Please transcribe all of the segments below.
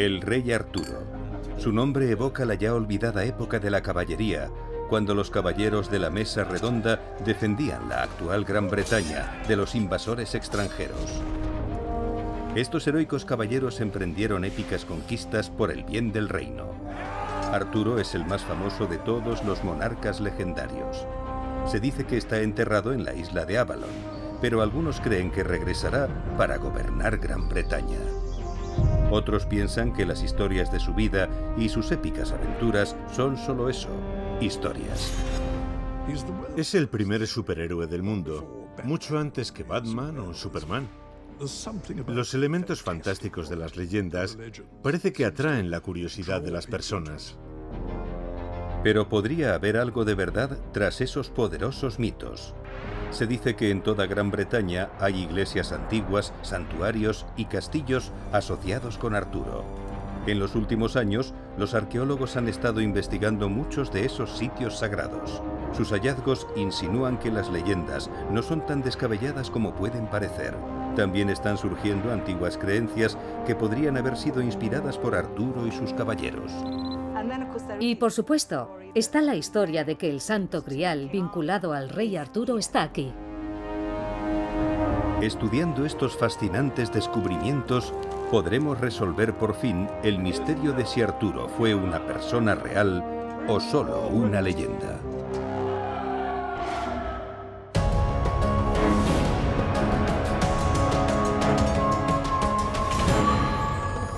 El rey Arturo. Su nombre evoca la ya olvidada época de la caballería, cuando los caballeros de la Mesa Redonda defendían la actual Gran Bretaña de los invasores extranjeros. Estos heroicos caballeros emprendieron épicas conquistas por el bien del reino. Arturo es el más famoso de todos los monarcas legendarios. Se dice que está enterrado en la isla de Avalon, pero algunos creen que regresará para gobernar Gran Bretaña. Otros piensan que las historias de su vida y sus épicas aventuras son solo eso, historias. Es el primer superhéroe del mundo, mucho antes que Batman o Superman. Los elementos fantásticos de las leyendas parece que atraen la curiosidad de las personas. Pero podría haber algo de verdad tras esos poderosos mitos. Se dice que en toda Gran Bretaña hay iglesias antiguas, santuarios y castillos asociados con Arturo. En los últimos años, los arqueólogos han estado investigando muchos de esos sitios sagrados. Sus hallazgos insinúan que las leyendas no son tan descabelladas como pueden parecer. También están surgiendo antiguas creencias que podrían haber sido inspiradas por Arturo y sus caballeros. Y por supuesto, está la historia de que el Santo Grial vinculado al rey Arturo está aquí. Estudiando estos fascinantes descubrimientos, podremos resolver por fin el misterio de si Arturo fue una persona real o solo una leyenda.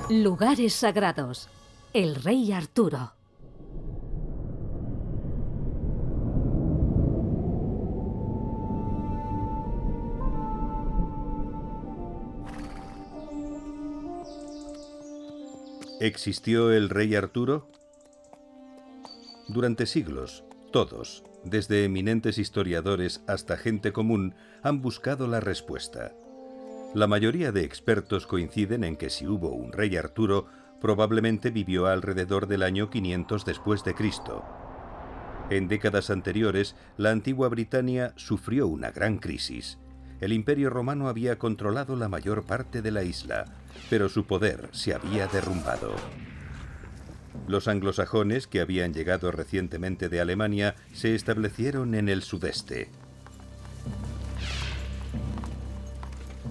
Lugares sagrados. El rey Arturo. ¿Existió el rey Arturo? Durante siglos, todos, desde eminentes historiadores hasta gente común, han buscado la respuesta. La mayoría de expertos coinciden en que si hubo un rey Arturo, probablemente vivió alrededor del año 500 después de Cristo. En décadas anteriores, la antigua Britania sufrió una gran crisis. El Imperio Romano había controlado la mayor parte de la isla, pero su poder se había derrumbado. Los anglosajones, que habían llegado recientemente de Alemania, se establecieron en el sudeste.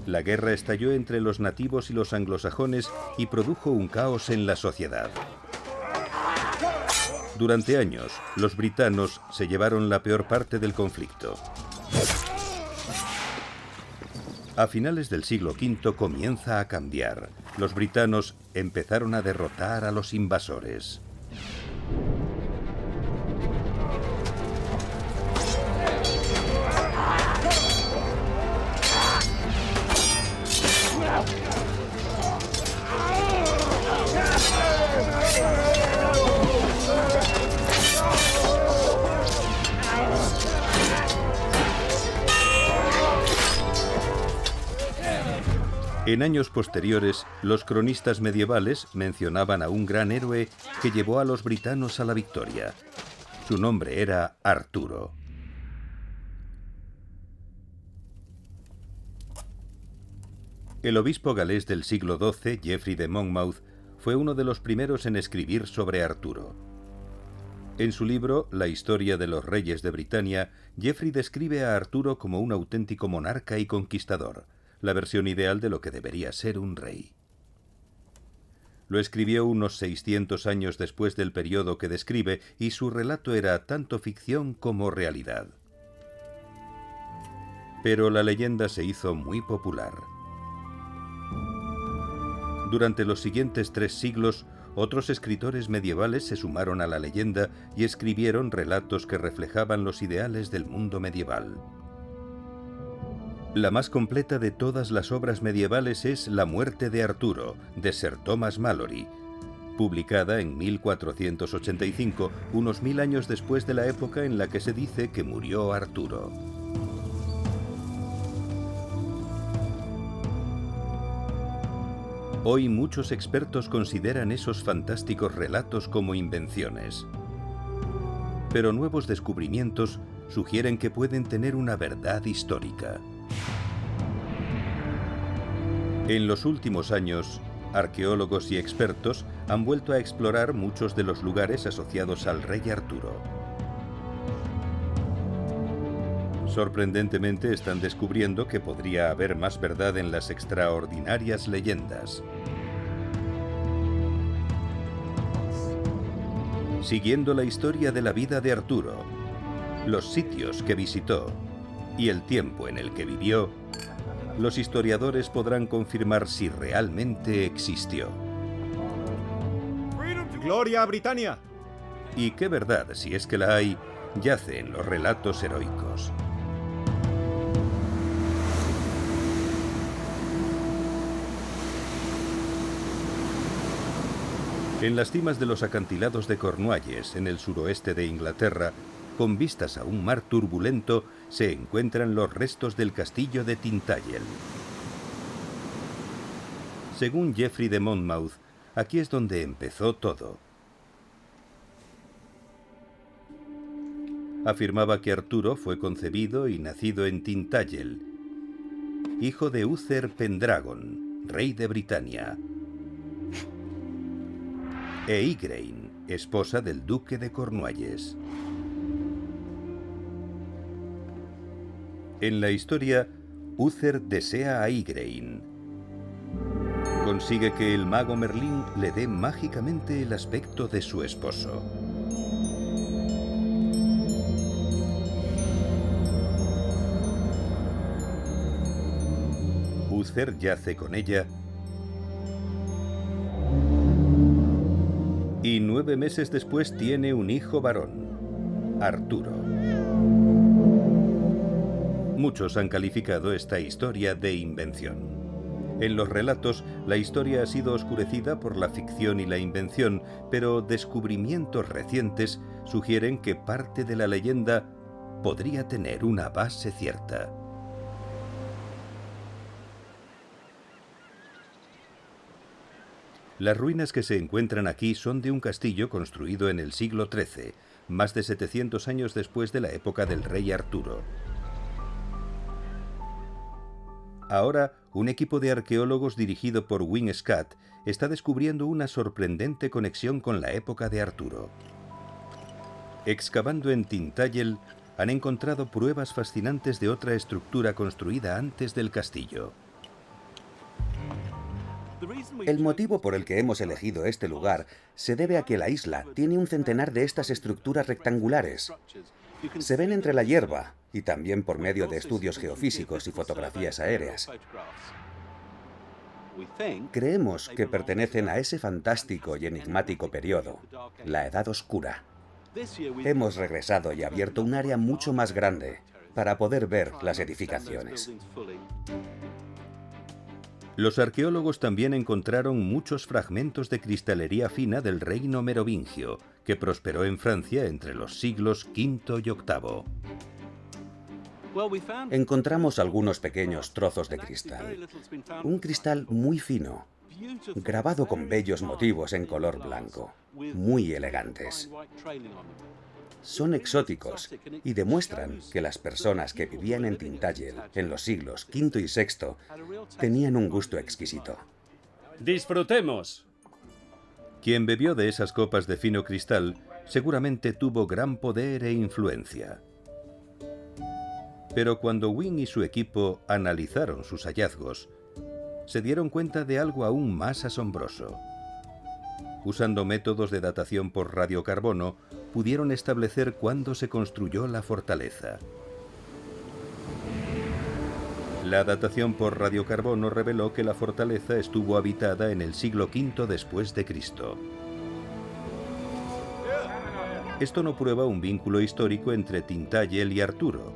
La guerra estalló entre los nativos y los anglosajones y produjo un caos en la sociedad. Durante años, los britanos se llevaron la peor parte del conflicto. A finales del siglo V comienza a cambiar. Los britanos empezaron a derrotar a los invasores. En años posteriores, los cronistas medievales mencionaban a un gran héroe que llevó a los britanos a la victoria. Su nombre era Arturo. El obispo galés del siglo XII, Geoffrey de Monmouth, fue uno de los primeros en escribir sobre Arturo. En su libro La historia de los reyes de Britania, Geoffrey describe a Arturo como un auténtico monarca y conquistador, la versión ideal de lo que debería ser un rey. Lo escribió unos 600 años después del periodo que describe y su relato era tanto ficción como realidad. Pero la leyenda se hizo muy popular. Durante los siguientes 3 siglos, otros escritores medievales se sumaron a la leyenda y escribieron relatos que reflejaban los ideales del mundo medieval. La más completa de todas las obras medievales es La muerte de Arturo, de Sir Thomas Malory, publicada en 1485, unos 1000 años después de la época en la que se dice que murió Arturo. Hoy muchos expertos consideran esos fantásticos relatos como invenciones. Pero nuevos descubrimientos sugieren que pueden tener una verdad histórica. En los últimos años, Arqueólogos y expertos han vuelto a explorar muchos de los lugares asociados al rey Arturo. Sorprendentemente están descubriendo que podría haber más verdad en las extraordinarias leyendas. Siguiendo la historia de la vida de Arturo, los sitios que visitó y el tiempo en el que vivió, los historiadores podrán confirmar si realmente existió. ¡Gloria a Britannia! Y qué verdad, si es que la hay, yace en los relatos heroicos. En las cimas de los acantilados de Cornualles, en el suroeste de Inglaterra, con vistas a un mar turbulento, se encuentran los restos del castillo de Tintagel. Según Geoffrey de Monmouth, aquí es donde empezó todo. Afirmaba que Arturo fue concebido y nacido en Tintagel, hijo de Uther Pendragon, rey de Britania, e Igraine, esposa del duque de Cornualles. En la historia, Uther desea a Igraine. Consigue que el mago Merlín le dé mágicamente el aspecto de su esposo. Uther yace con ella y 9 meses después tiene un hijo varón, Arturo. Muchos han calificado esta historia de invención. En los relatos, la historia ha sido oscurecida por la ficción y la invención, pero descubrimientos recientes sugieren que parte de la leyenda podría tener una base cierta. Las ruinas que se encuentran aquí son de un castillo construido en el siglo XIII, más de 700 años después de la época del rey Arturo. Ahora, un equipo de arqueólogos dirigido por Wyn Scott está descubriendo una sorprendente conexión con la época de Arturo. Excavando en Tintagel, han encontrado pruebas fascinantes de otra estructura construida antes del castillo. El motivo por el que hemos elegido este lugar se debe a que la isla tiene un centenar de estas estructuras rectangulares. Se ven entre la hierba y también por medio de estudios geofísicos y fotografías aéreas. Creemos que pertenecen a ese fantástico y enigmático periodo, la Edad Oscura. Hemos regresado y abierto un área mucho más grande para poder ver las edificaciones. Los arqueólogos también encontraron muchos fragmentos de cristalería fina del reino merovingio, que prosperó en Francia entre los siglos V y VIII. Encontramos algunos pequeños trozos de cristal. Un cristal muy fino, grabado con bellos motivos en color blanco, muy elegantes. Son exóticos y demuestran que las personas que vivían en Tintagel en los siglos V y VI tenían un gusto exquisito. ¡Disfrutemos! Quien bebió de esas copas de fino cristal seguramente tuvo gran poder e influencia. Pero cuando Wyn y su equipo analizaron sus hallazgos, se dieron cuenta de algo aún más asombroso. Usando métodos de datación por radiocarbono, pudieron establecer cuándo se construyó la fortaleza. La datación por radiocarbono reveló que la fortaleza estuvo habitada en el siglo V después de Cristo. Esto no prueba un vínculo histórico entre Tintagel y Arturo,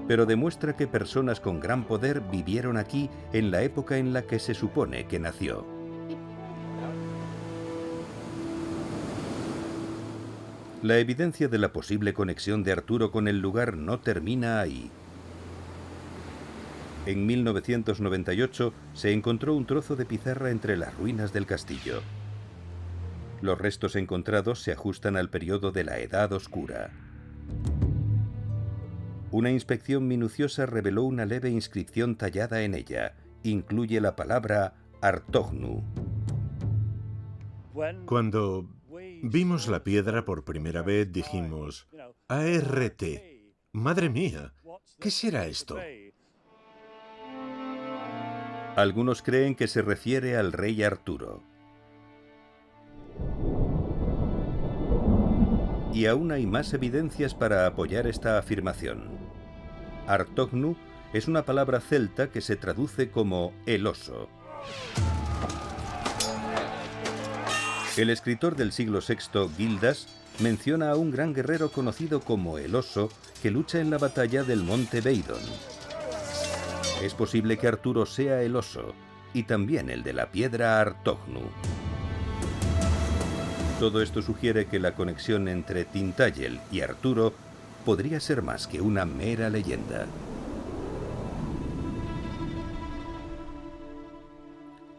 pero demuestra que personas con gran poder vivieron aquí en la época en la que se supone que nació. La evidencia de la posible conexión de Arturo con el lugar no termina ahí. En 1998 se encontró un trozo de pizarra entre las ruinas del castillo. Los restos encontrados se ajustan al periodo de la Edad Oscura. Una inspección minuciosa reveló una leve inscripción tallada en ella. Incluye la palabra Artognu. Cuando vimos la piedra por primera vez dijimos, ART, madre mía, ¿qué será esto? Algunos creen que se refiere al rey Arturo. Y aún hay más evidencias para apoyar esta afirmación. Artognu es una palabra celta que se traduce como el oso. El escritor del siglo VI, Gildas, menciona a un gran guerrero conocido como el oso que lucha en la batalla del monte Beidon. Es posible que Arturo sea el oso y también el de la piedra Artognu. Todo esto sugiere que la conexión entre Tintagel y Arturo podría ser más que una mera leyenda.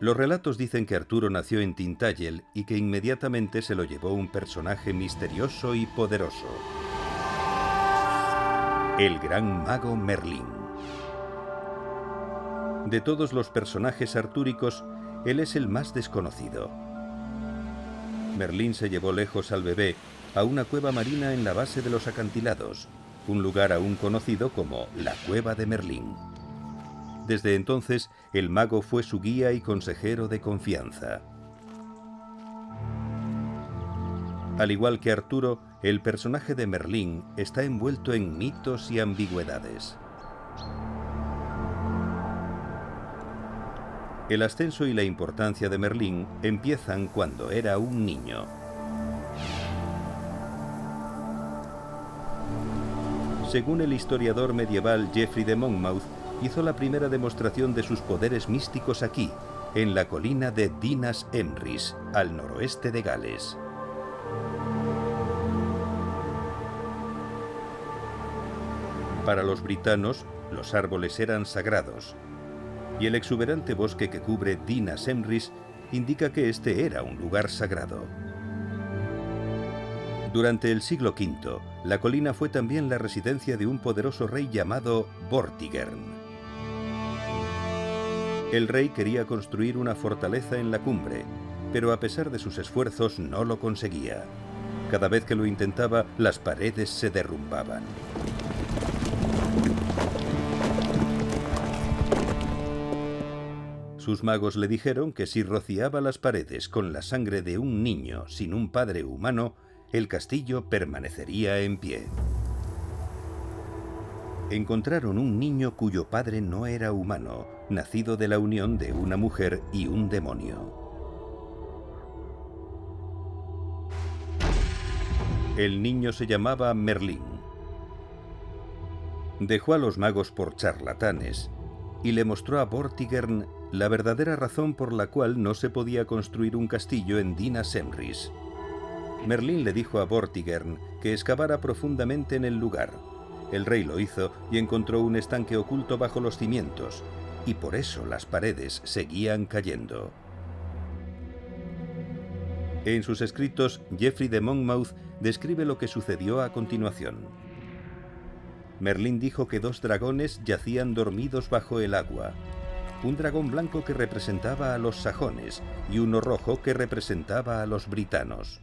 Los relatos dicen que Arturo nació en Tintagel y que inmediatamente se lo llevó un personaje misterioso y poderoso: el gran mago Merlín. De todos los personajes artúricos, él es el más desconocido. Merlín se llevó lejos al bebé a una cueva marina en la base de los acantilados, un lugar aún conocido como la Cueva de Merlín. Desde entonces, el mago fue su guía y consejero de confianza. Al igual que Arturo, el personaje de Merlín está envuelto en mitos y ambigüedades. El ascenso y la importancia de Merlín empiezan cuando era un niño. Según el historiador medieval Geoffrey de Monmouth, hizo la primera demostración de sus poderes místicos aquí, en la colina de Dinas Emrys, al noroeste de Gales. Para los britanos, los árboles eran sagrados, y el exuberante bosque que cubre Dinas Emrys indica que este era un lugar sagrado. Durante el siglo V, la colina fue también la residencia de un poderoso rey llamado Vortigern. El rey quería construir una fortaleza en la cumbre, pero a pesar de sus esfuerzos no lo conseguía. Cada vez que lo intentaba, las paredes se derrumbaban. Sus magos le dijeron que si rociaba las paredes con la sangre de un niño sin un padre humano, el castillo permanecería en pie. Encontraron un niño cuyo padre no era humano, nacido de la unión de una mujer y un demonio. El niño se llamaba Merlín. Dejó a los magos por charlatanes y le mostró a Vortigern la verdadera razón por la cual no se podía construir un castillo en Dinas Emrys. Merlín le dijo a Vortigern que excavara profundamente en el lugar. El rey lo hizo y encontró un estanque oculto bajo los cimientos, y por eso las paredes seguían cayendo. En sus escritos, Geoffrey de Monmouth describe lo que sucedió a continuación. Merlín dijo que 2 dragones yacían dormidos bajo el agua. Un dragón blanco que representaba a los sajones y uno rojo que representaba a los britanos.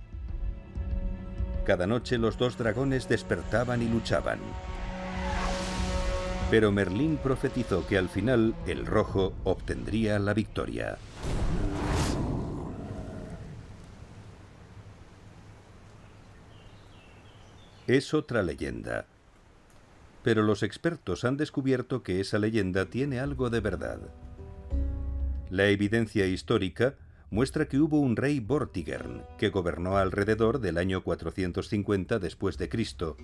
Cada noche los 2 dragones despertaban y luchaban. Pero Merlín profetizó que al final el rojo obtendría la victoria. Es otra leyenda. Pero los expertos han descubierto que esa leyenda tiene algo de verdad. La evidencia histórica muestra que hubo un rey Vortigern que gobernó alrededor del año 450 después de Cristo.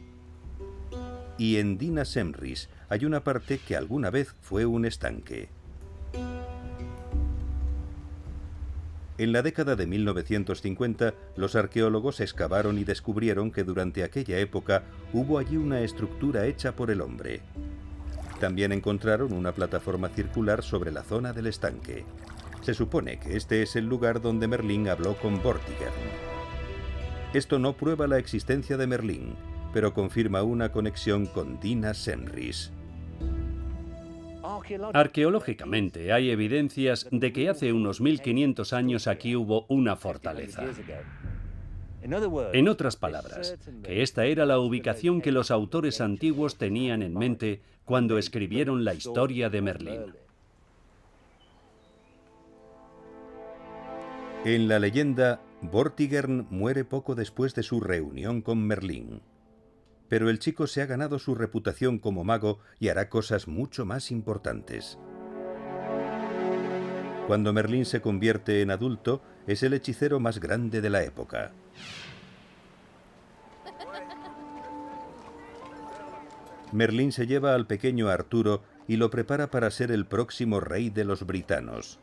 Y en Dinas Emrys hay una parte que alguna vez fue un estanque. En la década de 1950, los arqueólogos excavaron y descubrieron que durante aquella época hubo allí una estructura hecha por el hombre. También encontraron una plataforma circular sobre la zona del estanque. Se supone que este es el lugar donde Merlín habló con Vortigern. Esto no prueba la existencia de Merlín, pero confirma una conexión con Dinas Emrys. Arqueológicamente hay evidencias de que hace unos 1500 años aquí hubo una fortaleza. En otras palabras, que esta era la ubicación que los autores antiguos tenían en mente cuando escribieron la historia de Merlín. En la leyenda, Vortigern muere poco después de su reunión con Merlín. Pero el chico se ha ganado su reputación como mago y hará cosas mucho más importantes. Cuando Merlín se convierte en adulto, es el hechicero más grande de la época. Merlín se lleva al pequeño Arturo y lo prepara para ser el próximo rey de los britanos.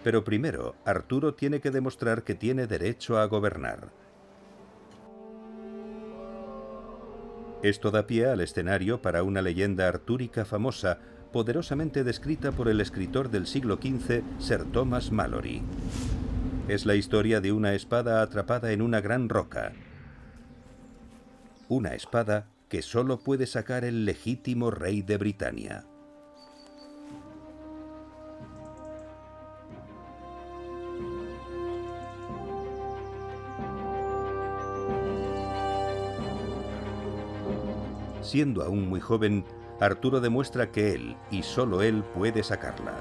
Pero primero, Arturo tiene que demostrar que tiene derecho a gobernar. Esto da pie al escenario para una leyenda artúrica famosa, poderosamente descrita por el escritor del siglo XV, Sir Thomas Malory. Es la historia de una espada atrapada en una gran roca. Una espada que solo puede sacar el legítimo rey de Britania. Siendo aún muy joven, Arturo demuestra que él, y solo él, puede sacarla.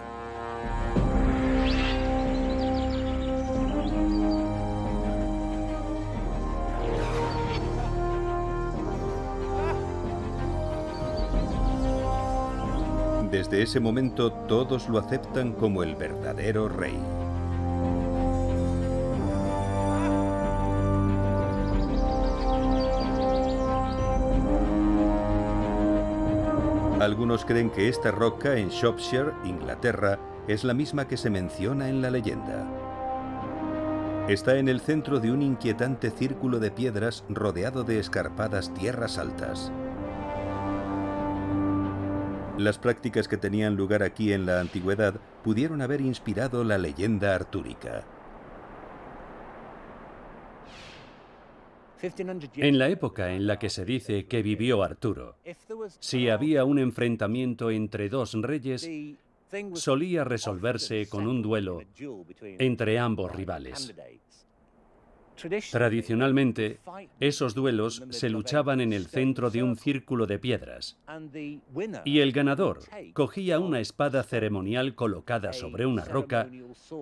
Desde ese momento, todos lo aceptan como el verdadero rey. Algunos creen que esta roca en Shropshire, Inglaterra, es la misma que se menciona en la leyenda. Está en el centro de un inquietante círculo de piedras rodeado de escarpadas tierras altas. Las prácticas que tenían lugar aquí en la antigüedad pudieron haber inspirado la leyenda artúrica. En la época en la que se dice que vivió Arturo, si había un enfrentamiento entre dos reyes, solía resolverse con un duelo entre ambos rivales. Tradicionalmente, esos duelos se luchaban en el centro de un círculo de piedras, y el ganador cogía una espada ceremonial colocada sobre una roca,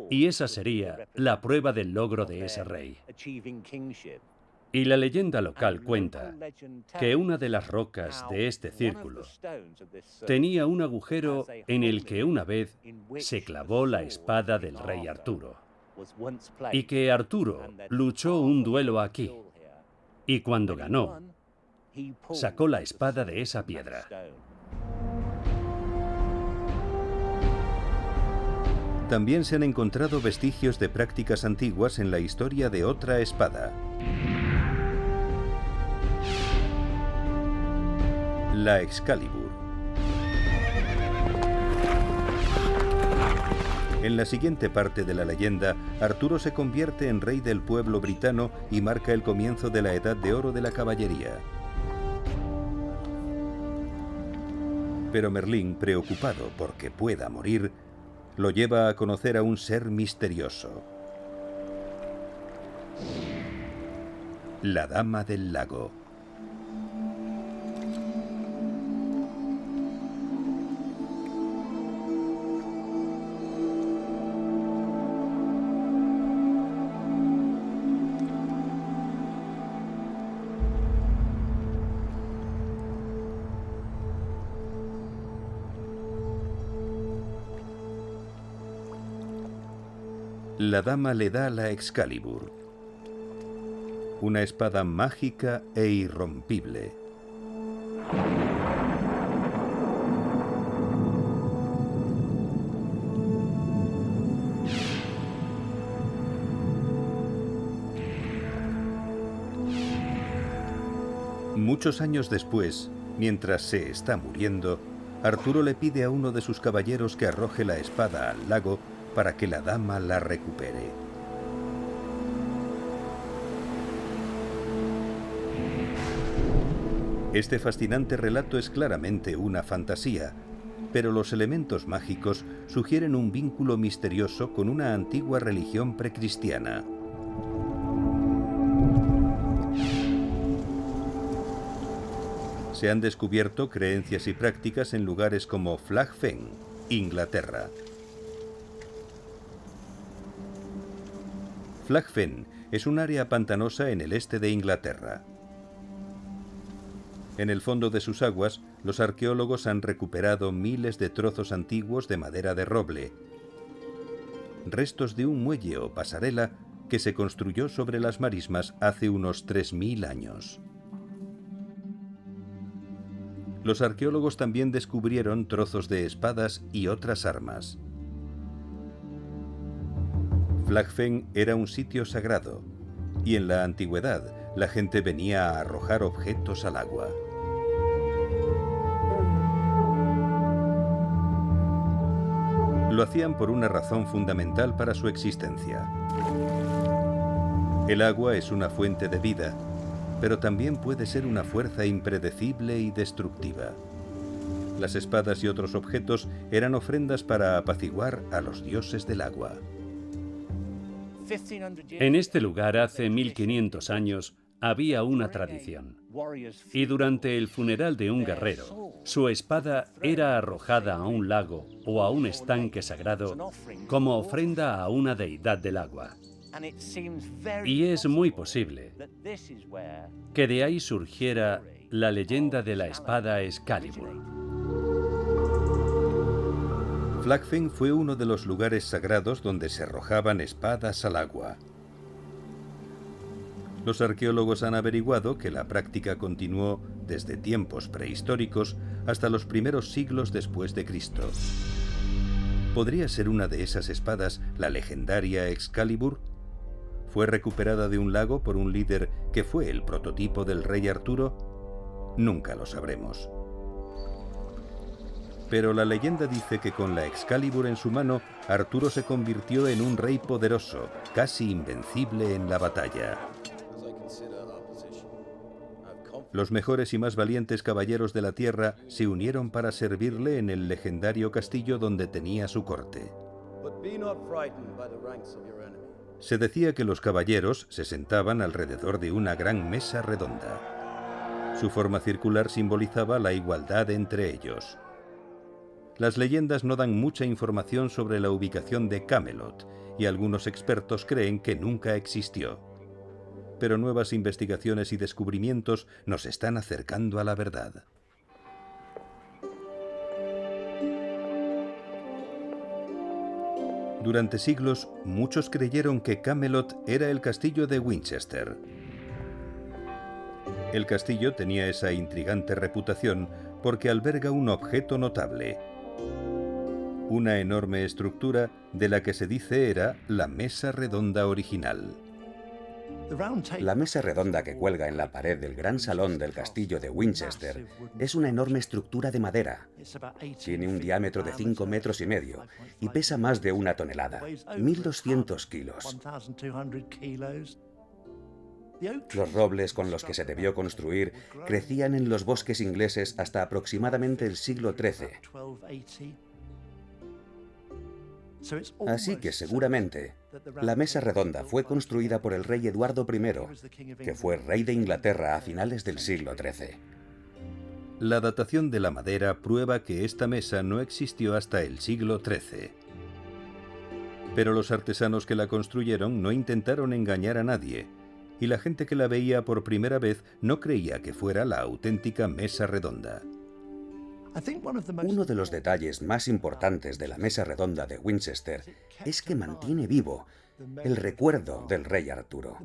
y esa sería la prueba del logro de ese rey. Y la leyenda local cuenta que una de las rocas de este círculo tenía un agujero en el que una vez se clavó la espada del rey Arturo, y que Arturo luchó un duelo aquí, y cuando ganó, sacó la espada de esa piedra. También se han encontrado vestigios de prácticas antiguas en la historia de otra espada. La Excalibur. En la siguiente parte de la leyenda, Arturo se convierte en rey del pueblo britano y marca el comienzo de la Edad de Oro de la caballería. Pero Merlín, preocupado porque pueda morir, lo lleva a conocer a un ser misterioso. La Dama del Lago. La dama le da la Excalibur, una espada mágica e irrompible. Muchos años después, mientras se está muriendo, Arturo le pide a uno de sus caballeros que arroje la espada al lago para que la dama la recupere. Este fascinante relato es claramente una fantasía, pero los elementos mágicos sugieren un vínculo misterioso con una antigua religión precristiana. Se han descubierto creencias y prácticas en lugares como Flag Fen, Inglaterra. Flag Fen es un área pantanosa en el este de Inglaterra. En el fondo de sus aguas, los arqueólogos han recuperado miles de trozos antiguos de madera de roble, restos de un muelle o pasarela que se construyó sobre las marismas hace unos 3000 años. Los arqueólogos también descubrieron trozos de espadas y otras armas. Flag Fen era un sitio sagrado, y en la antigüedad la gente venía a arrojar objetos al agua. Lo hacían por una razón fundamental para su existencia. El agua es una fuente de vida, pero también puede ser una fuerza impredecible y destructiva. Las espadas y otros objetos eran ofrendas para apaciguar a los dioses del agua. En este lugar hace 1500 años había una tradición. Y durante el funeral de un guerrero, su espada era arrojada a un lago o a un estanque sagrado como ofrenda a una deidad del agua. Y es muy posible que de ahí surgiera la leyenda de la espada Excalibur. Flag Fen fue uno de los lugares sagrados donde se arrojaban espadas al agua. Los arqueólogos han averiguado que la práctica continuó desde tiempos prehistóricos hasta los primeros siglos después de Cristo. ¿Podría ser una de esas espadas la legendaria Excalibur? ¿Fue recuperada de un lago por un líder que fue el prototipo del rey Arturo? Nunca lo sabremos. Pero la leyenda dice que con la Excalibur en su mano, Arturo se convirtió en un rey poderoso, casi invencible en la batalla. Los mejores y más valientes caballeros de la tierra se unieron para servirle en el legendario castillo donde tenía su corte. Se decía que los caballeros se sentaban alrededor de una gran mesa redonda. Su forma circular simbolizaba la igualdad entre ellos. Las leyendas no dan mucha información sobre la ubicación de Camelot, y algunos expertos creen que nunca existió. Pero nuevas investigaciones y descubrimientos nos están acercando a la verdad. Durante siglos, muchos creyeron que Camelot era el castillo de Winchester. El castillo tenía esa intrigante reputación porque alberga un objeto notable: una enorme estructura de la que se dice era la mesa redonda original. La mesa redonda que cuelga en la pared del gran salón del castillo de Winchester es una enorme estructura de madera. Tiene un diámetro de 5,5 metros y pesa más de 1 tonelada, 1.200 kilos. Los robles con los que se debió construir crecían en los bosques ingleses hasta aproximadamente el siglo XIII. Así que seguramente la mesa redonda fue construida por el rey Eduardo I, que fue rey de Inglaterra a finales del siglo XIII. La datación de la madera prueba que esta mesa no existió hasta el siglo XIII. Pero los artesanos que la construyeron no intentaron engañar a nadie, y la gente que la veía por primera vez no creía que fuera la auténtica mesa redonda. Uno de los detalles más importantes de la mesa redonda de Winchester es que mantiene vivo el recuerdo del rey Arturo.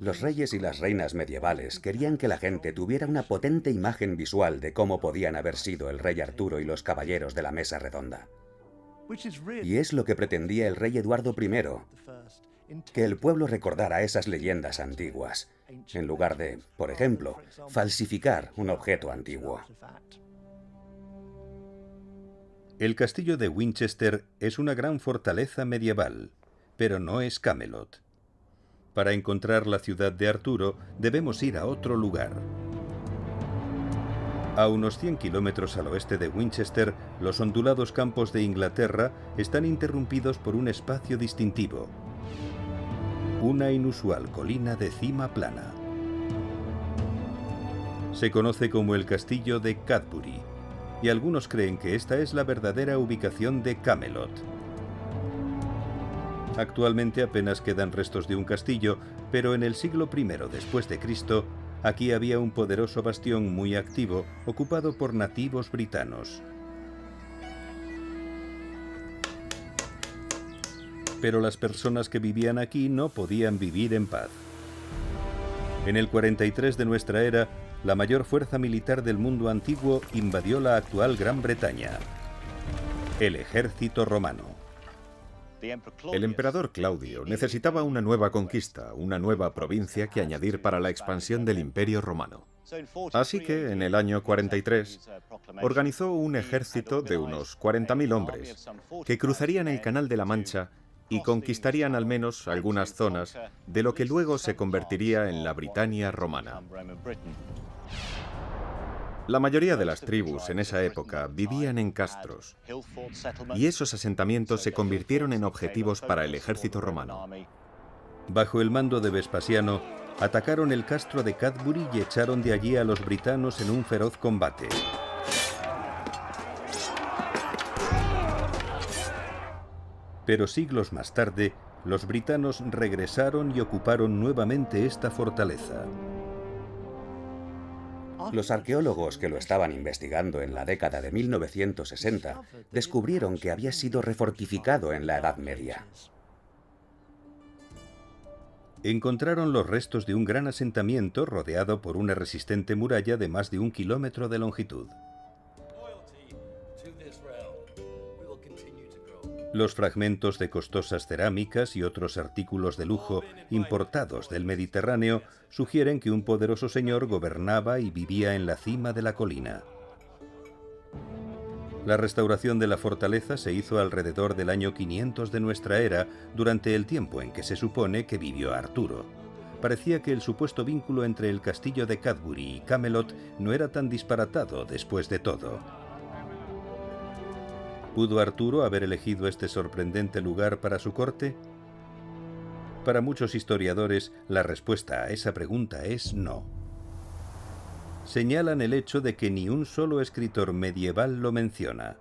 Los reyes y las reinas medievales querían que la gente tuviera una potente imagen visual de cómo podían haber sido el rey Arturo y los caballeros de la mesa redonda. Y es lo que pretendía el rey Eduardo I, que el pueblo recordara esas leyendas antiguas, en lugar de, por ejemplo, falsificar un objeto antiguo. El castillo de Winchester es una gran fortaleza medieval, pero no es Camelot. Para encontrar la ciudad de Arturo, debemos ir a otro lugar. A unos 100 kilómetros al oeste de Winchester, los ondulados campos de Inglaterra están interrumpidos por un espacio distintivo. Una inusual colina de cima plana. Se conoce como el castillo de Cadbury, y algunos creen que esta es la verdadera ubicación de Camelot. Actualmente apenas quedan restos de un castillo, pero en el siglo I después de Cristo, aquí había un poderoso bastión muy activo, ocupado por nativos britanos. Pero las personas que vivían aquí no podían vivir en paz. En el 43 de nuestra era, la mayor fuerza militar del mundo antiguo invadió la actual Gran Bretaña: el ejército romano. El emperador Claudio necesitaba una nueva conquista, una nueva provincia que añadir para la expansión del Imperio Romano. Así que, en el año 43, organizó un ejército de unos 40.000 hombres que cruzarían el Canal de la Mancha y conquistarían al menos algunas zonas de lo que luego se convertiría en la Britania romana. La mayoría de las tribus en esa época vivían en castros, y esos asentamientos se convirtieron en objetivos para el ejército romano. Bajo el mando de Vespasiano, atacaron el castro de Cadbury y echaron de allí a los britanos en un feroz combate. Pero siglos más tarde, los britanos regresaron y ocuparon nuevamente esta fortaleza. Los arqueólogos que lo estaban investigando en la década de 1960 descubrieron que había sido refortificado en la Edad Media. Encontraron los restos de un gran asentamiento rodeado por una resistente muralla de más de 1 kilómetro de longitud. Los fragmentos de costosas cerámicas y otros artículos de lujo importados del Mediterráneo sugieren que un poderoso señor gobernaba y vivía en la cima de la colina. La restauración de la fortaleza se hizo alrededor del año 500 de nuestra era, durante el tiempo en que se supone que vivió Arturo. Parecía que el supuesto vínculo entre el castillo de Cadbury y Camelot no era tan disparatado después de todo. ¿Pudo Arturo haber elegido este sorprendente lugar para su corte? Para muchos historiadores, la respuesta a esa pregunta es no. Señalan el hecho de que ni un solo escritor medieval lo menciona.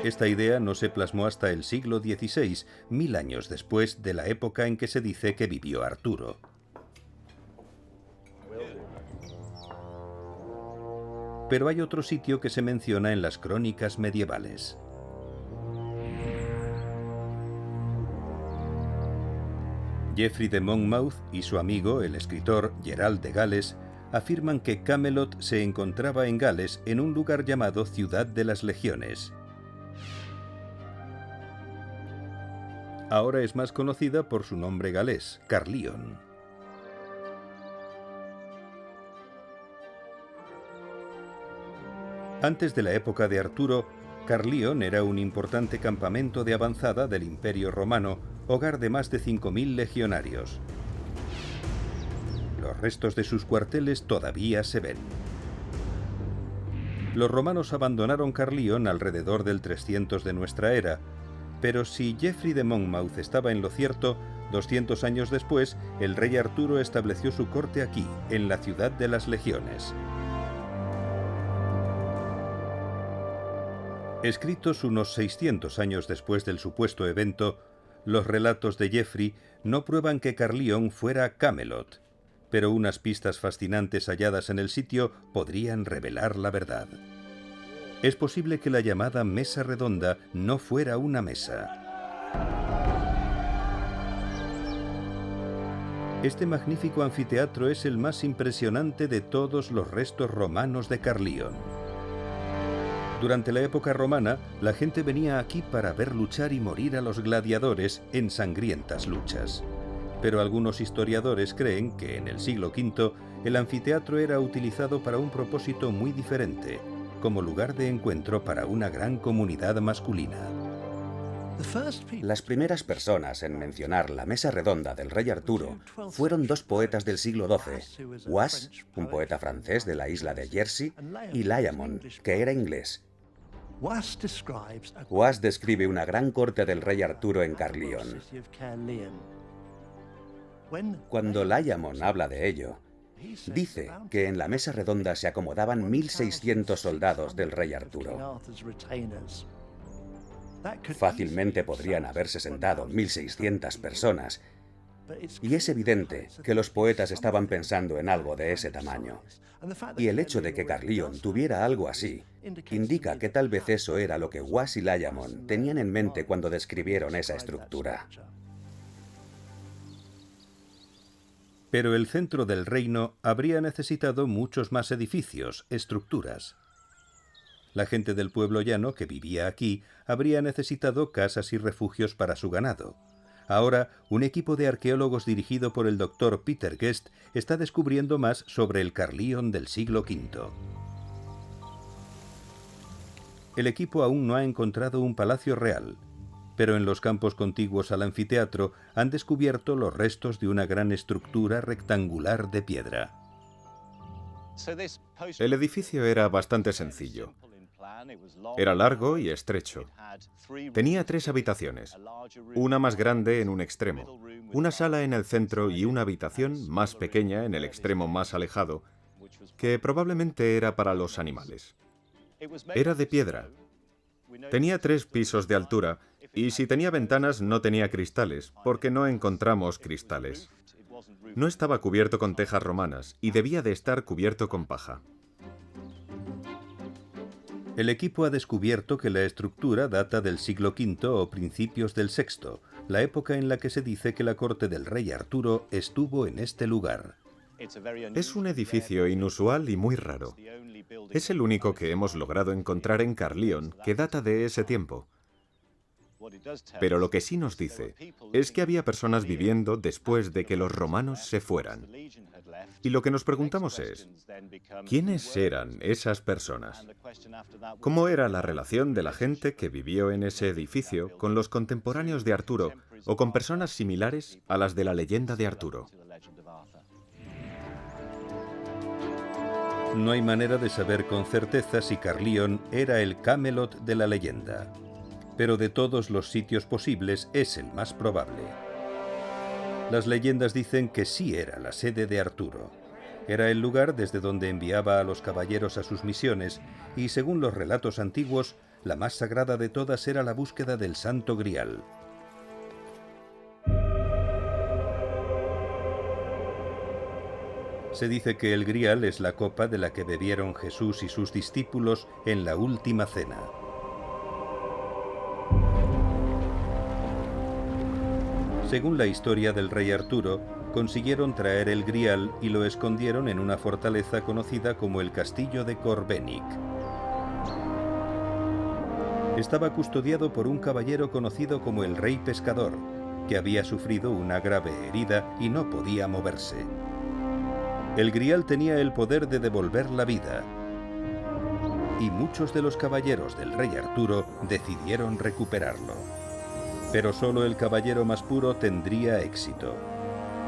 Esta idea no se plasmó hasta el siglo XVI, 1000 años después de la época en que se dice que vivió Arturo. Pero hay otro sitio que se menciona en las crónicas medievales. Geoffrey de Monmouth y su amigo, el escritor Gerald de Gales, afirman que Camelot se encontraba en Gales, en un lugar llamado Ciudad de las Legiones. Ahora es más conocida por su nombre galés, Caerleon. Antes de la época de Arturo, Caerleon era un importante campamento de avanzada del Imperio Romano, hogar de más de 5.000 legionarios. Los restos de sus cuarteles todavía se ven. Los romanos abandonaron Caerleon alrededor del 300 de nuestra era, pero si Geoffrey de Monmouth estaba en lo cierto, 200 años después, el rey Arturo estableció su corte aquí, en la Ciudad de las Legiones. Escritos unos 600 años después del supuesto evento, los relatos de Geoffrey no prueban que Caerleon fuera Camelot, pero unas pistas fascinantes halladas en el sitio podrían revelar la verdad. Es posible que la llamada Mesa Redonda no fuera una mesa. Este magnífico anfiteatro es el más impresionante de todos los restos romanos de Caerleon. Durante la época romana, la gente venía aquí para ver luchar y morir a los gladiadores en sangrientas luchas. Pero algunos historiadores creen que en el siglo V el anfiteatro era utilizado para un propósito muy diferente, como lugar de encuentro para una gran comunidad masculina. Las primeras personas en mencionar la mesa redonda del rey Arturo fueron dos poetas del siglo XII, Was, un poeta francés de la isla de Jersey, y Layamon, que era inglés. Was describe una gran corte del rey Arturo en Caerleon. Cuando Layamon habla de ello, dice que en la mesa redonda se acomodaban 1.600 soldados del rey Arturo. Fácilmente podrían haberse sentado 1.600 personas, y es evidente que los poetas estaban pensando en algo de ese tamaño. Y el hecho de que Caerleon tuviera algo así indica que tal vez eso era lo que Was y Layamon tenían en mente cuando describieron esa estructura. Pero el centro del reino habría necesitado muchos más edificios, estructuras. La gente del pueblo llano que vivía aquí habría necesitado casas y refugios para su ganado. Ahora, un equipo de arqueólogos dirigido por el doctor Peter Guest está descubriendo más sobre el Caerleon del siglo V. El equipo aún no ha encontrado un palacio real, pero en los campos contiguos al anfiteatro han descubierto los restos de una gran estructura rectangular de piedra. El edificio era bastante sencillo. Era largo y estrecho. Tenía 3 habitaciones, una más grande en un extremo, una sala en el centro y una habitación más pequeña en el extremo más alejado, que probablemente era para los animales. Era de piedra. Tenía 3 pisos de altura y si tenía ventanas no tenía cristales, porque no encontramos cristales. No estaba cubierto con tejas romanas y debía de estar cubierto con paja. El equipo ha descubierto que la estructura data del siglo V o principios del VI, la época en la que se dice que la corte del rey Arturo estuvo en este lugar. Es un edificio inusual y muy raro. Es el único que hemos logrado encontrar en Caerleon que data de ese tiempo. Pero lo que sí nos dice es que había personas viviendo después de que los romanos se fueran. Y lo que nos preguntamos es, ¿quiénes eran esas personas? ¿Cómo era la relación de la gente que vivió en ese edificio con los contemporáneos de Arturo o con personas similares a las de la leyenda de Arturo? No hay manera de saber con certeza si Caerleon era el Camelot de la leyenda, pero de todos los sitios posibles es el más probable. Las leyendas dicen que sí era la sede de Arturo. Era el lugar desde donde enviaba a los caballeros a sus misiones y, según los relatos antiguos, la más sagrada de todas era la búsqueda del Santo Grial. Se dice que el Grial es la copa de la que bebieron Jesús y sus discípulos en la última cena. Según la historia del rey Arturo, consiguieron traer el Grial y lo escondieron en una fortaleza conocida como el Castillo de Corbenic. Estaba custodiado por un caballero conocido como el Rey Pescador, que había sufrido una grave herida y no podía moverse. El Grial tenía el poder de devolver la vida, y muchos de los caballeros del rey Arturo decidieron recuperarlo. Pero solo el caballero más puro tendría éxito.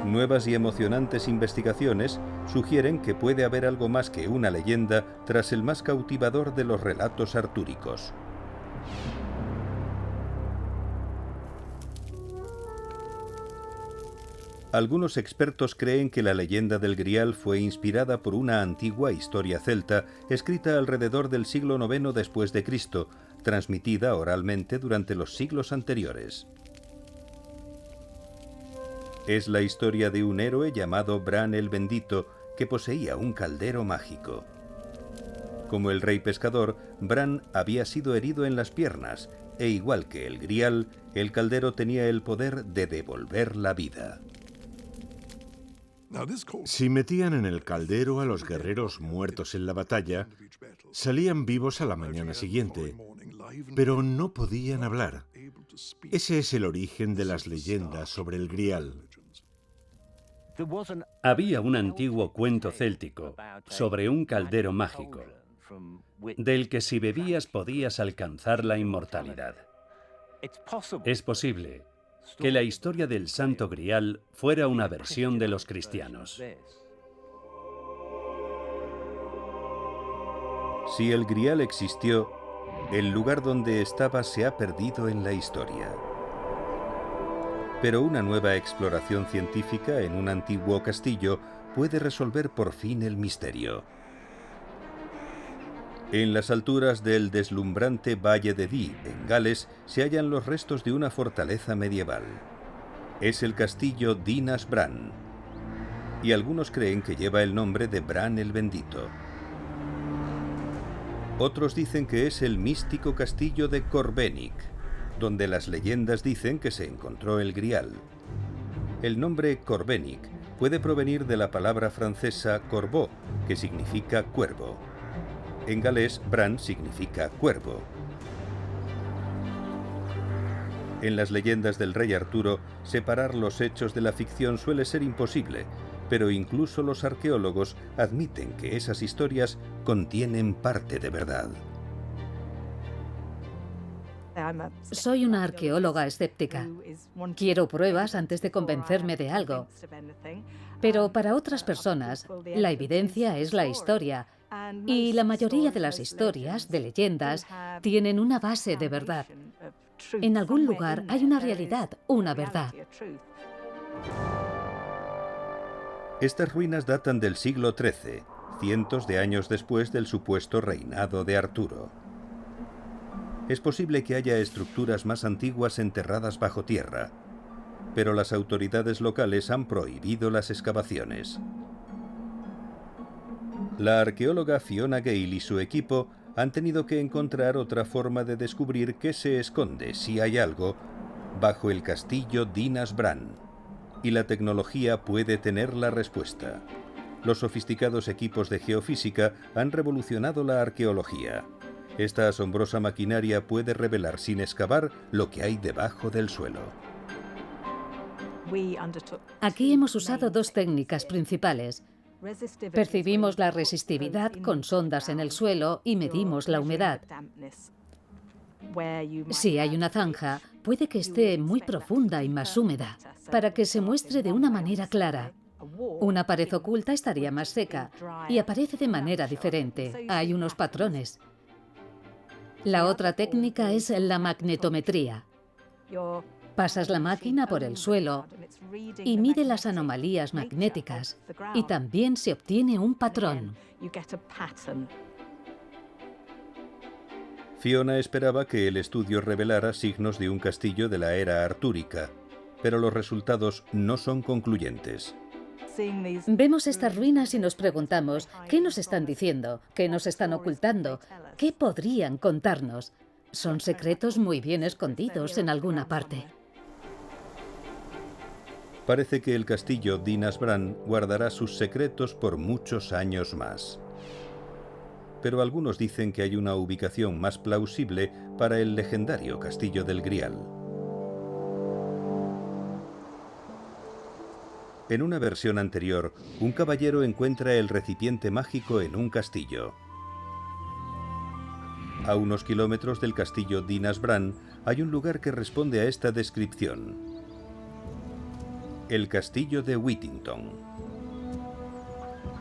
Nuevas y emocionantes investigaciones sugieren que puede haber algo más que una leyenda tras el más cautivador de los relatos artúricos. Algunos expertos creen que la leyenda del Grial fue inspirada por una antigua historia celta escrita alrededor del siglo IX después de Cristo, transmitida oralmente durante los siglos anteriores. Es la historia de un héroe llamado Bran el Bendito que poseía un caldero mágico. Como el rey pescador, Bran había sido herido en las piernas e igual que el Grial, el caldero tenía el poder de devolver la vida. Si metían en el caldero a los guerreros muertos en la batalla, salían vivos a la mañana siguiente, pero no podían hablar. Ese es el origen de las leyendas sobre el Grial. Había un antiguo cuento céltico sobre un caldero mágico, del que si bebías podías alcanzar la inmortalidad. Es posible que la historia del Santo Grial fuera una versión de los cristianos. Si el Grial existió, el lugar donde estaba se ha perdido en la historia. Pero una nueva exploración científica en un antiguo castillo puede resolver por fin el misterio. En las alturas del deslumbrante Valle de Dee, en Gales, se hallan los restos de una fortaleza medieval. Es el castillo Dinas Bran, y algunos creen que lleva el nombre de Bran el Bendito. Otros dicen que es el místico castillo de Corbenic, donde las leyendas dicen que se encontró el Grial. El nombre Corbenic puede provenir de la palabra francesa corbeau, que significa cuervo. En galés, Bran significa cuervo. En las leyendas del rey Arturo, separar los hechos de la ficción suele ser imposible, pero incluso los arqueólogos admiten que esas historias contienen parte de verdad. Soy una arqueóloga escéptica. Quiero pruebas antes de convencerme de algo. Pero para otras personas, la evidencia es la historia. Y la mayoría de las historias, de leyendas, tienen una base de verdad. En algún lugar hay una realidad, una verdad. Estas ruinas datan del siglo XIII, cientos de años después del supuesto reinado de Arturo. Es posible que haya estructuras más antiguas enterradas bajo tierra, pero las autoridades locales han prohibido las excavaciones. La arqueóloga Fiona Gale y su equipo han tenido que encontrar otra forma de descubrir qué se esconde, si hay algo, bajo el castillo Dinas Bran. Y la tecnología puede tener la respuesta. Los sofisticados equipos de geofísica han revolucionado la arqueología. Esta asombrosa maquinaria puede revelar sin excavar lo que hay debajo del suelo. Aquí hemos usado dos técnicas principales. Percibimos la resistividad con sondas en el suelo y medimos la humedad. Si hay una zanja, puede que esté muy profunda y más húmeda, para que se muestre de una manera clara. Una pared oculta estaría más seca y aparece de manera diferente. Hay unos patrones. La otra técnica es la magnetometría. Pasas la máquina por el suelo y mide las anomalías magnéticas y también se obtiene un patrón. Fiona esperaba que el estudio revelara signos de un castillo de la era artúrica, pero los resultados no son concluyentes. Vemos estas ruinas y nos preguntamos, ¿qué nos están diciendo? ¿Qué nos están ocultando? ¿Qué podrían contarnos? Son secretos muy bien escondidos en alguna parte. Parece que el castillo Dinas Bran guardará sus secretos por muchos años más. Pero algunos dicen que hay una ubicación más plausible para el legendario castillo del Grial. En una versión anterior, un caballero encuentra el recipiente mágico en un castillo. A unos kilómetros del castillo Dinas Bran hay un lugar que responde a esta descripción: el castillo de Whittington.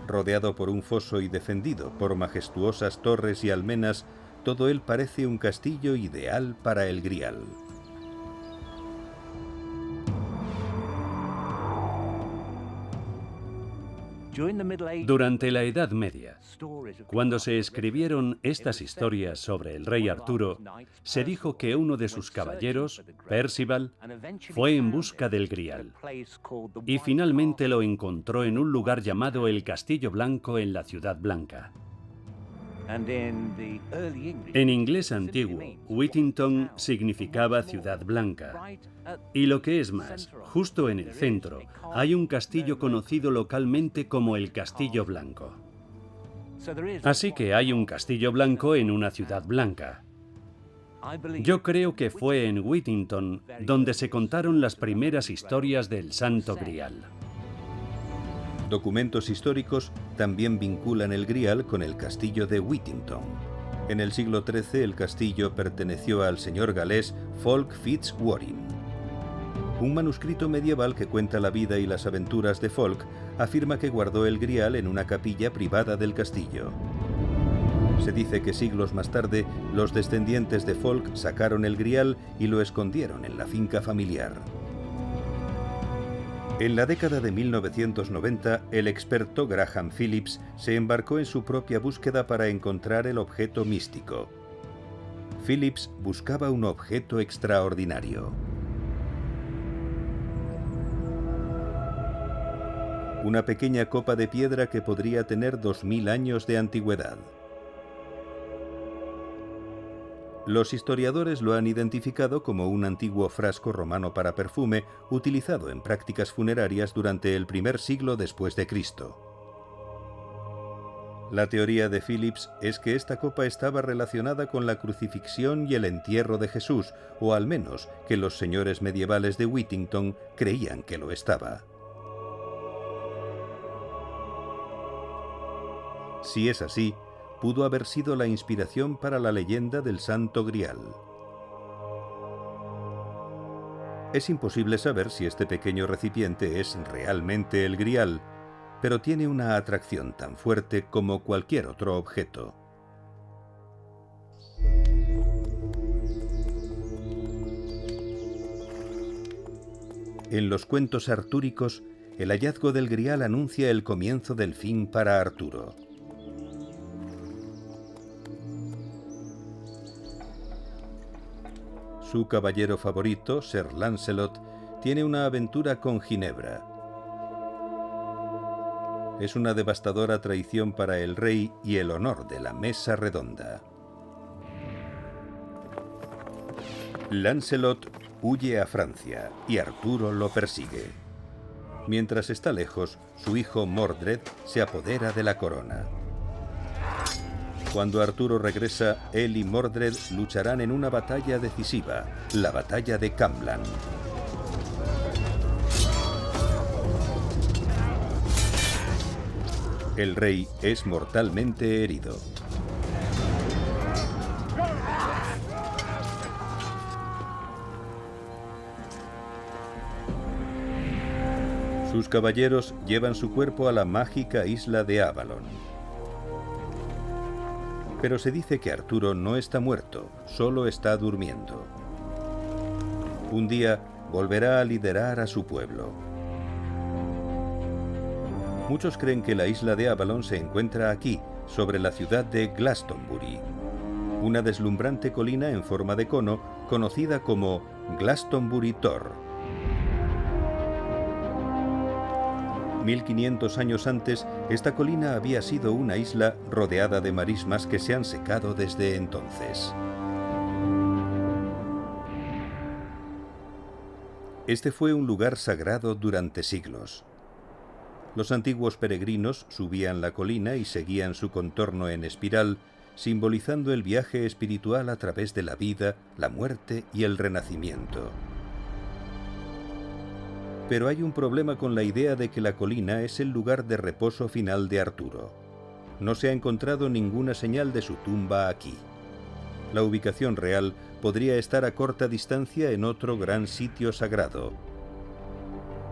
Rodeado por un foso y defendido por majestuosas torres y almenas, todo él parece un castillo ideal para el Grial. Durante la Edad Media, cuando se escribieron estas historias sobre el rey Arturo, se dijo que uno de sus caballeros, Percival, fue en busca del Grial y finalmente lo encontró en un lugar llamado el Castillo Blanco en la Ciudad Blanca. En inglés antiguo, Whittington significaba Ciudad Blanca. Y lo que es más, justo en el centro, hay un castillo conocido localmente como el Castillo Blanco. Así que hay un castillo blanco en una ciudad blanca. Yo creo que fue en Whittington donde se contaron las primeras historias del Santo Grial. Documentos históricos también vinculan el Grial con el castillo de Whittington. En el siglo XIII el castillo perteneció al señor galés Fulk Fitzwarren. Un manuscrito medieval que cuenta la vida y las aventuras de Fulk afirma que guardó el grial en una capilla privada del castillo. Se dice que siglos más tarde los descendientes de Fulk sacaron el grial y lo escondieron en la finca familiar. En la década de 1990, el experto Graham Phillips se embarcó en su propia búsqueda para encontrar el objeto místico. Phillips buscaba un objeto extraordinario. Una pequeña copa de piedra que podría tener 2000 años de antigüedad. Los historiadores lo han identificado como un antiguo frasco romano para perfume utilizado en prácticas funerarias durante el primer siglo después de Cristo. La teoría de Phillips es que esta copa estaba relacionada con la crucifixión y el entierro de Jesús, o al menos que los señores medievales de Whittington creían que lo estaba. Si es así, pudo haber sido la inspiración para la leyenda del Santo Grial. Es imposible saber si este pequeño recipiente es realmente el Grial, pero tiene una atracción tan fuerte como cualquier otro objeto. En los cuentos artúricos, el hallazgo del Grial anuncia el comienzo del fin para Arturo. Su caballero favorito, Sir Lancelot, tiene una aventura con Ginebra. Es una devastadora traición para el rey y el honor de la mesa redonda. Lancelot huye a Francia y Arturo lo persigue. Mientras está lejos, su hijo Mordred se apodera de la corona. Cuando Arturo regresa, él y Mordred lucharán en una batalla decisiva, la batalla de Camlan. El rey es mortalmente herido. Sus caballeros llevan su cuerpo a la mágica isla de Avalon. Pero se dice que Arturo no está muerto, solo está durmiendo. Un día volverá a liderar a su pueblo. Muchos creen que la isla de Avalon se encuentra aquí, sobre la ciudad de Glastonbury, una deslumbrante colina en forma de cono conocida como Glastonbury Tor. 1500 años antes, esta colina había sido una isla rodeada de marismas que se han secado desde entonces. Este fue un lugar sagrado durante siglos. Los antiguos peregrinos subían la colina y seguían su contorno en espiral, simbolizando el viaje espiritual a través de la vida, la muerte y el renacimiento. Pero hay un problema con la idea de que la colina es el lugar de reposo final de Arturo. No se ha encontrado ninguna señal de su tumba aquí. La ubicación real podría estar a corta distancia en otro gran sitio sagrado,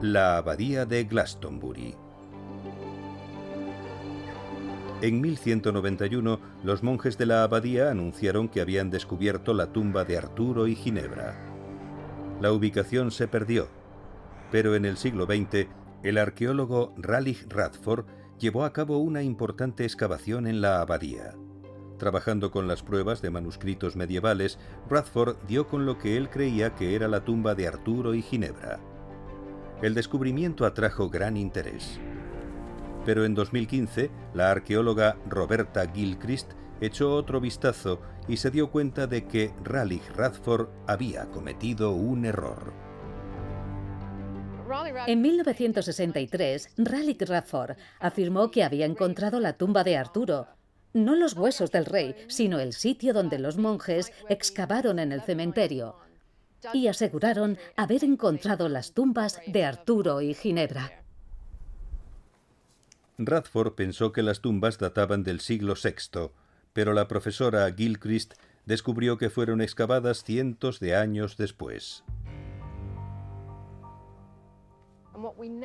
la abadía de Glastonbury. En 1191, los monjes de la abadía anunciaron que habían descubierto la tumba de Arturo y Ginebra. La ubicación se perdió, pero en el siglo XX, el arqueólogo Raleigh Radford llevó a cabo una importante excavación en la abadía. Trabajando con las pruebas de manuscritos medievales, Radford dio con lo que él creía que era la tumba de Arturo y Ginebra. El descubrimiento atrajo gran interés. Pero en 2015, la arqueóloga Roberta Gilchrist echó otro vistazo y se dio cuenta de que Raleigh Radford había cometido un error. En 1963, Raleigh Radford afirmó que había encontrado la tumba de Arturo, no los huesos del rey, sino el sitio donde los monjes excavaron en el cementerio, y aseguraron haber encontrado las tumbas de Arturo y Ginebra. Radford pensó que las tumbas databan del siglo VI, pero la profesora Gilchrist descubrió que fueron excavadas cientos de años después.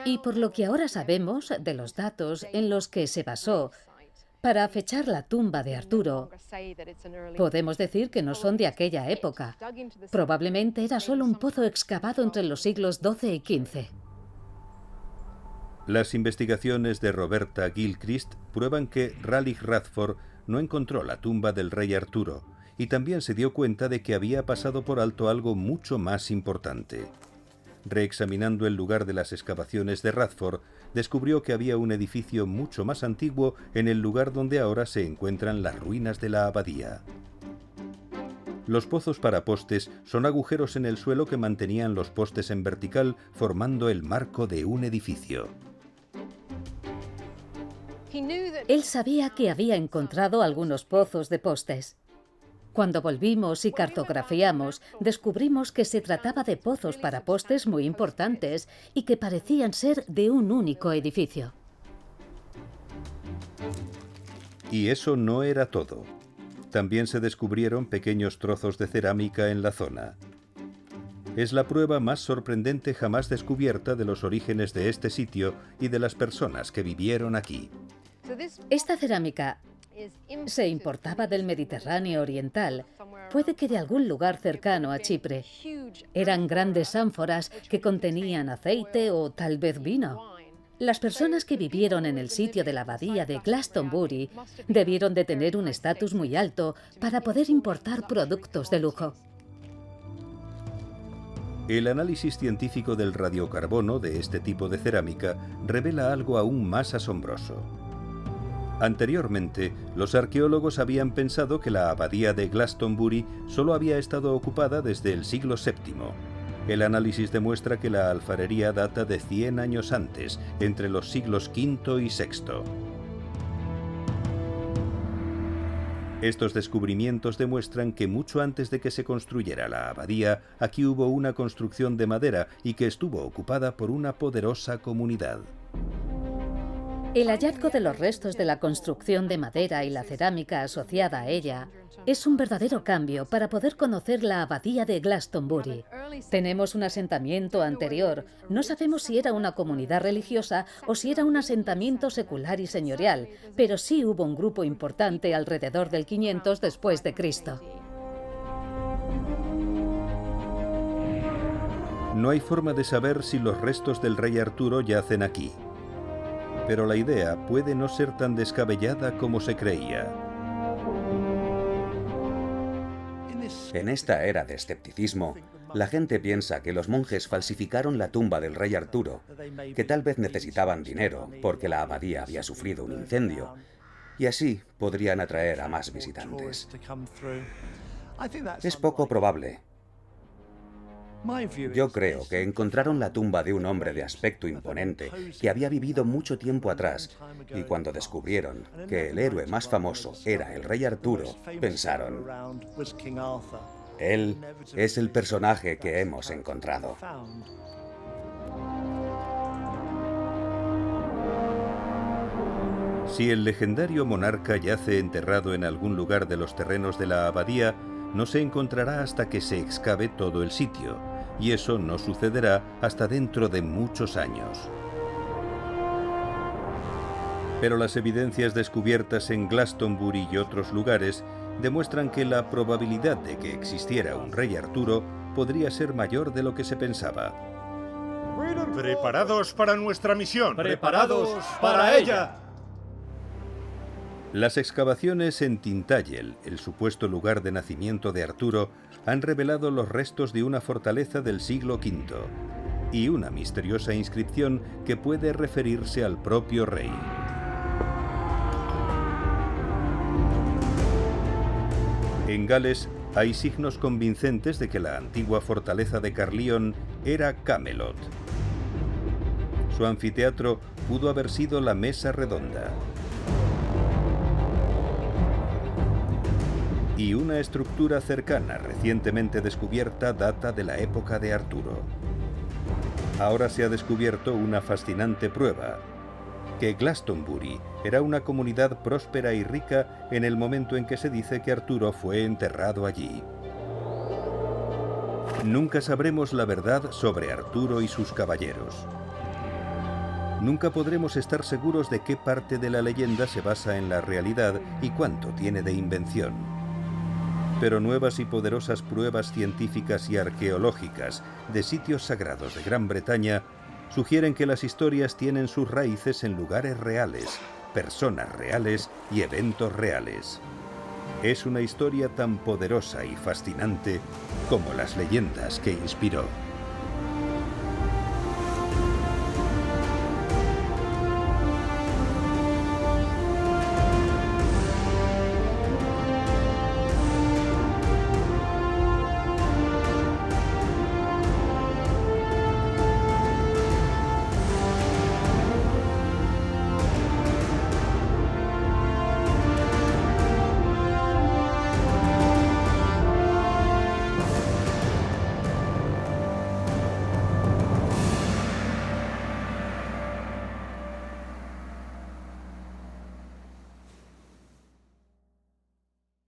Y por lo que ahora sabemos de los datos en los que se basó para fechar la tumba de Arturo, podemos decir que no son de aquella época. Probablemente era solo un pozo excavado entre los siglos XII y XV. Las investigaciones de Roberta Gilchrist prueban que Raleigh Radford no encontró la tumba del rey Arturo y también se dio cuenta de que había pasado por alto algo mucho más importante. Reexaminando el lugar de las excavaciones de Radford, descubrió que había un edificio mucho más antiguo en el lugar donde ahora se encuentran las ruinas de la abadía. Los pozos para postes son agujeros en el suelo que mantenían los postes en vertical, formando el marco de un edificio. Él sabía que había encontrado algunos pozos de postes. Cuando volvimos y cartografiamos, descubrimos que se trataba de pozos para postes muy importantes y que parecían ser de un único edificio. Y eso no era todo. También se descubrieron pequeños trozos de cerámica en la zona. Es la prueba más sorprendente jamás descubierta de los orígenes de este sitio y de las personas que vivieron aquí. Esta cerámica se importaba del Mediterráneo oriental, puede que de algún lugar cercano a Chipre. Eran grandes ánforas que contenían aceite o tal vez vino. Las personas que vivieron en el sitio de la abadía de Glastonbury debieron de tener un estatus muy alto para poder importar productos de lujo. El análisis científico del radiocarbono de este tipo de cerámica revela algo aún más asombroso. Anteriormente, los arqueólogos habían pensado que la abadía de Glastonbury solo había estado ocupada desde el siglo VII. El análisis demuestra que la alfarería data de 100 años antes, entre los siglos V y VI. Estos descubrimientos demuestran que mucho antes de que se construyera la abadía, aquí hubo una construcción de madera y que estuvo ocupada por una poderosa comunidad. El hallazgo de los restos de la construcción de madera y la cerámica asociada a ella es un verdadero cambio para poder conocer la abadía de Glastonbury. Tenemos un asentamiento anterior. No sabemos si era una comunidad religiosa o si era un asentamiento secular y señorial, pero sí hubo un grupo importante alrededor del 500 después de Cristo. No hay forma de saber si los restos del rey Arturo yacen aquí. Pero la idea puede no ser tan descabellada como se creía. En esta era de escepticismo, la gente piensa que los monjes falsificaron la tumba del rey Arturo, que tal vez necesitaban dinero porque la abadía había sufrido un incendio, y así podrían atraer a más visitantes. Es poco probable. Yo creo que encontraron la tumba de un hombre de aspecto imponente que había vivido mucho tiempo atrás, y cuando descubrieron que el héroe más famoso era el rey Arturo, pensaron: él es el personaje que hemos encontrado. Si el legendario monarca yace enterrado en algún lugar de los terrenos de la abadía, no se encontrará hasta que se excave todo el sitio, y eso no sucederá hasta dentro de muchos años. Pero las evidencias descubiertas en Glastonbury y otros lugares demuestran que la probabilidad de que existiera un rey Arturo podría ser mayor de lo que se pensaba. ¡Preparados para nuestra misión! ¡Preparados para ella! Las excavaciones en Tintagel, el supuesto lugar de nacimiento de Arturo, han revelado los restos de una fortaleza del siglo V y una misteriosa inscripción que puede referirse al propio rey. En Gales hay signos convincentes de que la antigua fortaleza de Caerleon era Camelot. Su anfiteatro pudo haber sido la Mesa Redonda. Y una estructura cercana, recientemente descubierta, data de la época de Arturo. Ahora se ha descubierto una fascinante prueba. que Glastonbury era una comunidad próspera y rica en el momento en que se dice que Arturo fue enterrado allí. Nunca sabremos la verdad sobre Arturo y sus caballeros. Nunca podremos estar seguros de qué parte de la leyenda se basa en la realidad y cuánto tiene de invención. Pero nuevas y poderosas pruebas científicas y arqueológicas de sitios sagrados de Gran Bretaña sugieren que las historias tienen sus raíces en lugares reales, personas reales y eventos reales. Es una historia tan poderosa y fascinante como las leyendas que inspiró.